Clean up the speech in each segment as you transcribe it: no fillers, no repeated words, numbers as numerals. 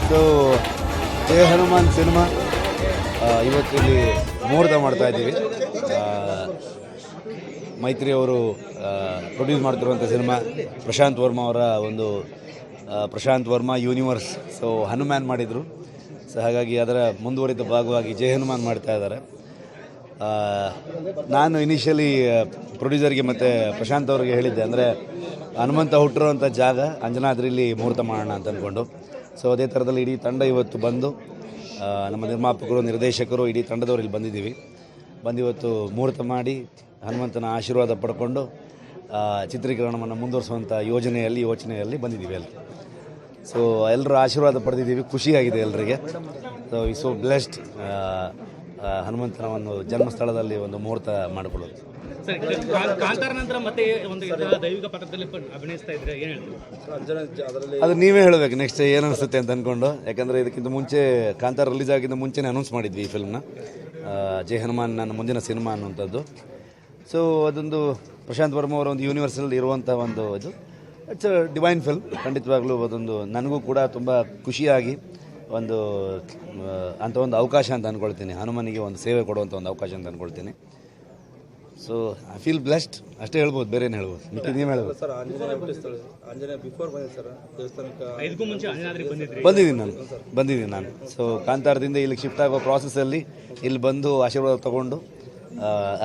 So ಜಯ Hanuman cinema ಇವತ್ತಿಲ್ಲಿ ಮುಹೂರ್ತ ಮಾಡ್ತಾ ಇದ್ದೀವಿ. ಮೈತ್ರಿ ಅವರು ಪ್ರೊಡ್ಯೂಸ್ ಮಾಡ್ತಿರುವಂಥ ಸಿನಿಮಾ ಪ್ರಶಾಂತ್ ವರ್ಮಾ ಅವರ ಒಂದು ಪ್ರಶಾಂತ್ ವರ್ಮಾ ಯೂನಿವರ್ಸ್. ಸೊ ಹನುಮಾನ್ ಮಾಡಿದರು. ಸೊ ಹಾಗಾಗಿ ಅದರ ಮುಂದುವರಿದ ಭಾಗವಾಗಿ ಜಯ ಹನುಮಾನ್ ಮಾಡ್ತಾ ಇದ್ದಾರೆ. ನಾನು ಇನಿಷಿಯಲಿ ಪ್ರೊಡ್ಯೂಸರ್ಗೆ ಮತ್ತು ಪ್ರಶಾಂತ್ ಅವ್ರಿಗೆ ಹೇಳಿದ್ದೆ, ಅಂದರೆ ಹನುಮಂತ ಹುಟ್ಟಿರುವಂಥ ಜಾಗ ಅಂಜನಾದ್ರಿಲಿ ಮುಹೂರ್ತ ಮಾಡೋಣ ಅಂತ ಅಂದ್ಕೊಂಡು. ಸೊ ಅದೇ ಥರದಲ್ಲಿ ಇಡೀ ತಂಡ ಇವತ್ತು ಬಂದು ನಮ್ಮ ನಿರ್ಮಾಪಕರು, ನಿರ್ದೇಶಕರು, ಇಡೀ ತಂಡದವ್ರು ಇಲ್ಲಿ ಬಂದಿದ್ದೀವಿ. ಇವತ್ತು ಮುಹೂರ್ತ ಮಾಡಿ ಹನುಮಂತನ ಆಶೀರ್ವಾದ ಪಡ್ಕೊಂಡು ಚಿತ್ರೀಕರಣವನ್ನು ಮುಂದುವರಿಸುವಂಥ ಯೋಚನೆಯಲ್ಲಿ ಬಂದಿದ್ದೀವಿ ಎಲ್ಲರೂ. ಸೊ ಎಲ್ಲರೂ ಆಶೀರ್ವಾದ ಪಡೆದಿದ್ದೀವಿ, ಖುಷಿಯಾಗಿದೆ ಎಲ್ಲರಿಗೆ. ಸೊ ಬ್ಲೆಸ್ಡ್ ಹನುಮಂತನ ಒಂದು ಜನ್ಮಸ್ಥಳದಲ್ಲಿ ಒಂದು ಮುಹೂರ್ತ ಮಾಡಿಕೊಳ್ಳೋದು. ಕಾಂತಾರ ನಂತರ ಮತ್ತೆ ಒಂದು ದೈವಿಕ ಪಾತ್ರದಲ್ಲಿ ಅಭಿನಯಿಸ್ತಾ ಇದ್ರೆ ಏನು ಹೇಳ್ತೀವಿ? ಅದು ನೀವೇ ಹೇಳಬೇಕು ನೆಕ್ಸ್ಟ್ ಏನು ಅನಿಸುತ್ತೆ ಅಂತ ಅಂದ್ಕೊಂಡು. ಯಾಕಂದರೆ ಇದಕ್ಕಿಂತ ಮುಂಚೆ ಕಾಂತಾರ ರಿಲೀಸ್ ಆಗಿದ್ದ ಮುಂಚೆನೇ ಅನೌನ್ಸ್ ಮಾಡಿದ್ವಿ ಈ ಫಿಲ್ಮ್ನ, ಜಯ ಹನುಮಾನ್ ನನ್ನ ಮುಂದಿನ ಸಿನಿಮಾ ಅನ್ನುವಂಥದ್ದು. ಸೊ ಅದೊಂದು ಪ್ರಶಾಂತ್ ವರ್ಮಾ ಅವರ ಒಂದು ಯೂನಿವರ್ಸಲ್ಲಿ ಇರುವಂಥ ಒಂದು ಇದು ಇಟ್ಸ್ ಅ ಡಿವೈನ್ ಫಿಲ್ಮ್. ಖಂಡಿತವಾಗ್ಲೂ ಅದೊಂದು ನನಗೂ ಕೂಡ ತುಂಬ ಖುಷಿಯಾಗಿ ಒಂದು ಅಂಥ ಒಂದು ಅವಕಾಶ ಅಂತ ಅಂದ್ಕೊಳ್ತೀನಿ. ಹನುಮನಿಗೆ ಒಂದು ಸೇವೆ ಕೊಡುವಂಥ ಒಂದು ಅವಕಾಶ ಅಂತ ಅಂದ್ಕೊಳ್ತೀನಿ. ಸೊ ಐ ಫೀಲ್ ಬ್ಲೆಸ್ಡ್, ಅಷ್ಟೇ ಹೇಳ್ಬೋದು, ಬೇರೆ ಏನು ಹೇಳ್ಬೋದು, ನೀವು ಹೇಳ್ಬೋದು. ಸರ್ ಆಂಜನೇಯ ಬಿಫೋರ್ ಬಂದಿದೆ ಸರ್ ದೇವಸ್ಥಾನಕ್ಕೆ, ಇದಕ್ಕೂ ಮುಂಚೆ ಬಂದಿದ್ದೀನಿ ನಾನು. ಸೊ ಕಾಂತಾರದಿಂದ ಇಲ್ಲಿಗೆ ಶಿಫ್ಟ್ ಆಗೋ ಪ್ರಾಸೆಸ್ಸಲ್ಲಿ ಇಲ್ಲಿ ಬಂದು ಆಶೀರ್ವಾದ ತೊಗೊಂಡು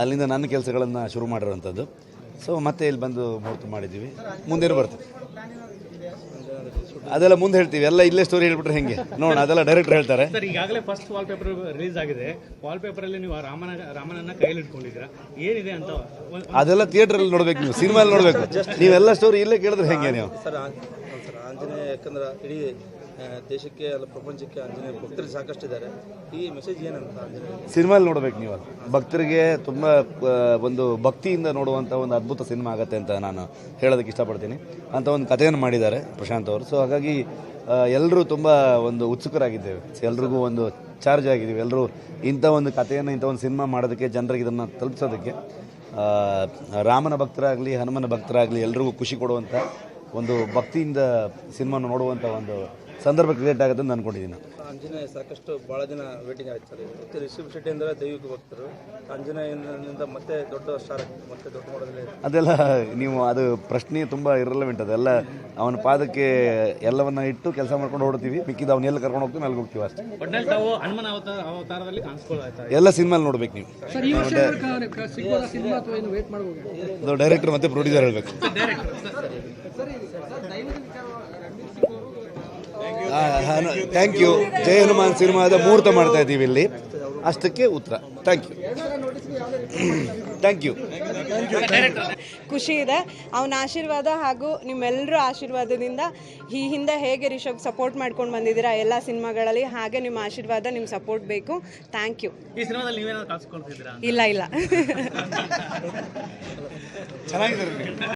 ಅಲ್ಲಿಂದ ನನ್ನ ಕೆಲಸಗಳನ್ನು ಶುರು ಮಾಡಿರೋವಂಥದ್ದು. ಸೊ ಮತ್ತೆ ಇಲ್ಲಿ ಬಂದು ಮುಹೂರ್ತ ಮಾಡಿದ್ದೀವಿ. ಮುಂದೇನು ಬರ್ತದೆ ಅದೆಲ್ಲ ಮುಂದೆ ಹೇಳ್ತೀವಿ. ಎಲ್ಲ ಇಲ್ಲೇ ಸ್ಟೋರಿ ಹೇಳ್ಬಿಟ್ರೆ ಹೆಂಗೆ ನೋಡೋಣ, ಅದೆಲ್ಲ ಡೈರೆಕ್ಟರ್ ಹೇಳ್ತಾರೆ. ಸರ್, ಈಗಾಗಲೇ ಫಸ್ಟ್ ವಾಲ್ ಪೇಪರ್ ರಿಲೀಸ್ ಆಗಿದೆ. ವಾಲ್ ಪೇಪರಲ್ಲಿ ನೀವು ರಾಮನನ್ನ ಕೈಯಲ್ಲಿ ಇಟ್ಕೊಂಡಿದ್ದೀರಾ, ಏನಿದೆ ಅಂತ ಅದೆಲ್ಲ ಥಿಯೇಟ್ರಲ್ಲಿ ನೋಡ್ಬೇಕು, ನೀವು ಸಿನಿಮಾಲ್ಲಿ ನೋಡಬೇಕು. ನೀವೆಲ್ಲ ಸ್ಟೋರಿ ಇಲ್ಲೇ ಕೇಳಿದ್ರೆ ಹೆಂಗೆ ನೀವು? ಸರ್ ಆಂಜನೇಯ ಯಾಕಂದ್ರೆ ಇಡೀ ದೇಶಕ್ಕೆ ಅಲ್ಲ ಪ್ರಪಂಚಕ್ಕೆ ಆಂಜನೇಯ ಭಕ್ತರು ಸಾಕಷ್ಟಿದ್ದಾರೆ. ಈ ಮೆಸೇಜ್ ಏನಂತ ಆಂಜನೇಯ ಸಿನಿಮಾಲ್ಲಿ ನೋಡ್ಬೇಕು ನೀವು. ಅದು ಭಕ್ತರಿಗೆ ತುಂಬ ಒಂದು ಭಕ್ತಿಯಿಂದ ನೋಡುವಂಥ ಒಂದು ಅದ್ಭುತ ಸಿನಿಮಾ ಆಗುತ್ತೆ ಅಂತ ನಾನು ಹೇಳೋದಕ್ಕೆ ಇಷ್ಟಪಡ್ತೀನಿ. ಅಂಥ ಒಂದು ಕಥೆಯನ್ನು ಮಾಡಿದ್ದಾರೆ ಪ್ರಶಾಂತ್ ಅವರು. ಸೊ ಹಾಗಾಗಿ ಎಲ್ಲರೂ ತುಂಬ ಒಂದು ಉತ್ಸುಕರಾಗಿದ್ದೇವೆ. ಎಲ್ರಿಗೂ ಒಂದು ಚಾರ್ಜ್ ಆಗಿದ್ದೀವಿ. ಎಲ್ಲರೂ ಇಂಥ ಒಂದು ಕಥೆಯನ್ನು, ಇಂಥ ಒಂದು ಸಿನಿಮಾ ಮಾಡೋದಕ್ಕೆ, ಜನರಿಗೆ ಇದನ್ನು ತಲುಪಿಸೋದಕ್ಕೆ, ರಾಮನ ಭಕ್ತರಾಗಲಿ ಹನುಮನ ಭಕ್ತರಾಗಲಿ ಎಲ್ರಿಗೂ ಖುಷಿ ಕೊಡುವಂಥ ಒಂದು ಭಕ್ತಿಯಿಂದ ಸಿನಿಮಾನ ನೋಡುವಂಥ ಒಂದು ಸಂದರ್ಭ ಕ್ರಿಯೇಟ್ ಆಗುತ್ತೆ ಅಂತ ಅಂದ್ಕೊಂಡಿದ್ದೀನಿ. ಆಂಜನೇಯ ಸಾಕಷ್ಟು ಭಾಳ ದಿನ ವೇಟಿಂಗ್ ಆಯ್ತು ಸರ್. ಮತ್ತು ರಿಷಬ್ ಶೆಟ್ಟಿ ಅಂದರೆ ದೈವಿಕ ಭಕ್ತರು, ಆಂಜನೇಯನಿಂದ ಮತ್ತೆ ದೊಡ್ಡ ಸ್ಟಾರ್ ಆಗ್ತದೆ, ಮತ್ತೆ ದೊಡ್ಡ ಮಾಡೋದಿಲ್ಲ. ಅದೆಲ್ಲ ನೀವು ಅದು ಪ್ರಶ್ನೆ ತುಂಬ ಇರಲೆವೆಂಟ್. ಅದೆಲ್ಲ ಅವನ ಪಾದಕ್ಕೆ ಎಲ್ಲವನ್ನ ಇಟ್ಟು ಕೆಲಸ ಮಾಡ್ಕೊಂಡು ಹೊಡ್ತೀವಿ. ಮಿಕ್ಕಿದ ಅವನ್ನೆಲ್ಲ ಕರ್ಕೊಂಡು ಹೋಗ್ತೀವಿ, ಅಲ್ಲಿ ಹೋಗ್ತೀವಿ ಅಷ್ಟೇ. ಎಲ್ಲ ಸಿನಿಮಾಲ್ಲಿ ನೋಡ್ಬೇಕು ನೀವು. ಅದು ಡೈರೆಕ್ಟರ್ ಮತ್ತೆ ಪ್ರೊಡ್ಯೂಸರ್ ಹೇಳಬೇಕು. Thank you. ಜಯ ಹನುಮಾನ್ ಸಿನಿಮಾದ ಮುಹೂರ್ತ ಮಾಡ್ತಾ ಇದ್ದೀವಿ ಇಲ್ಲಿ, ಅಷ್ಟಕ್ಕೆ ಉತ್ತರ. Thank you. ಖುಷಿ ಇದೆ ಅವನ ಆಶೀರ್ವಾದ ಹಾಗೂ ನಿಮ್ಮೆಲ್ಲರ ಆಶೀರ್ವಾದದಿಂದ ಈ ಹಿಂದೆ ಹೇಗೆ ರಿಷಬ್ ಸಪೋರ್ಟ್ ಮಾಡ್ಕೊಂಡು ಬಂದಿದ್ದೀರಾ ಎಲ್ಲ ಸಿನಿಮಾಗಳಲ್ಲಿ, ಹಾಗೆ ನಿಮ್ಮ ಆಶೀರ್ವಾದ, ನಿಮ್ಮ ಸಪೋರ್ಟ್ ಬೇಕು. Thank you. ಈ ಸಿನಿಮಾದಲ್ಲಿ ನೀವೇನಾದ್ರು ಕಾಣಿಸ್ಕೊಳ್ತಿದ್ದೀರಾ? ಇಲ್ಲ ಚೆನ್ನಾಗಿದೆ.